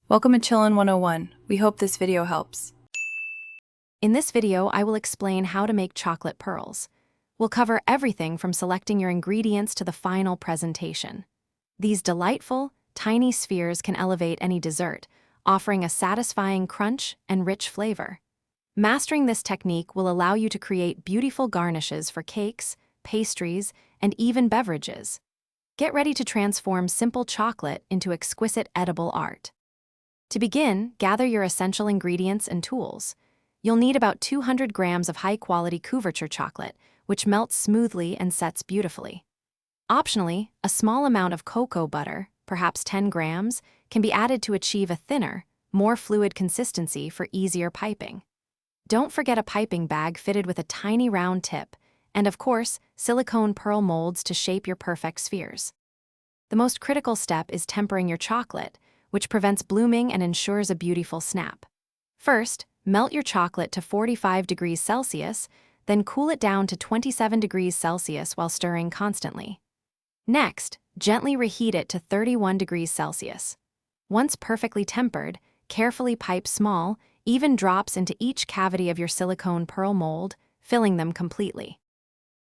Welcome to Chillin' 101. We hope this video helps. In this video, I will explain how to make chocolate pearls. We'll cover everything from selecting your ingredients to the final presentation. These delightful, tiny spheres can elevate any dessert, offering a satisfying crunch and rich flavor. Mastering this technique will allow you to create beautiful garnishes for cakes, pastries, and even beverages. Get ready to transform simple chocolate into exquisite edible art. To begin, gather your essential ingredients and tools. You'll need about 200 grams of high-quality couverture chocolate, which melts smoothly and sets beautifully. Optionally, a small amount of cocoa butter, perhaps 10 grams, can be added to achieve a thinner, more fluid consistency for easier piping. Don't forget a piping bag fitted with a tiny round tip, and of course, silicone pearl molds to shape your perfect spheres. The most critical step is tempering your chocolate, which prevents blooming and ensures a beautiful snap. First, melt your chocolate to 45 degrees Celsius, then cool it down to 27 degrees Celsius while stirring constantly. Next, gently reheat it to 31 degrees Celsius. Once perfectly tempered, carefully pipe small, even drops into each cavity of your silicone pearl mold, filling them completely.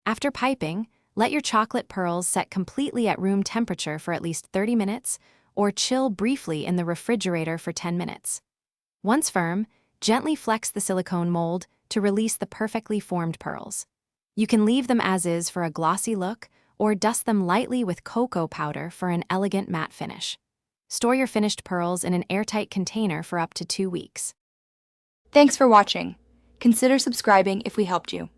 After piping, let your chocolate pearls set completely at room temperature for at least 30 minutes, or chill briefly in the refrigerator for 10 minutes. Once firm, gently flex the silicone mold to release the perfectly formed pearls. You can leave them as is for a glossy look, or dust them lightly with cocoa powder for an elegant matte finish. Store your finished pearls in an airtight container for up to 2 weeks. Thanks for watching. Consider subscribing if we helped you.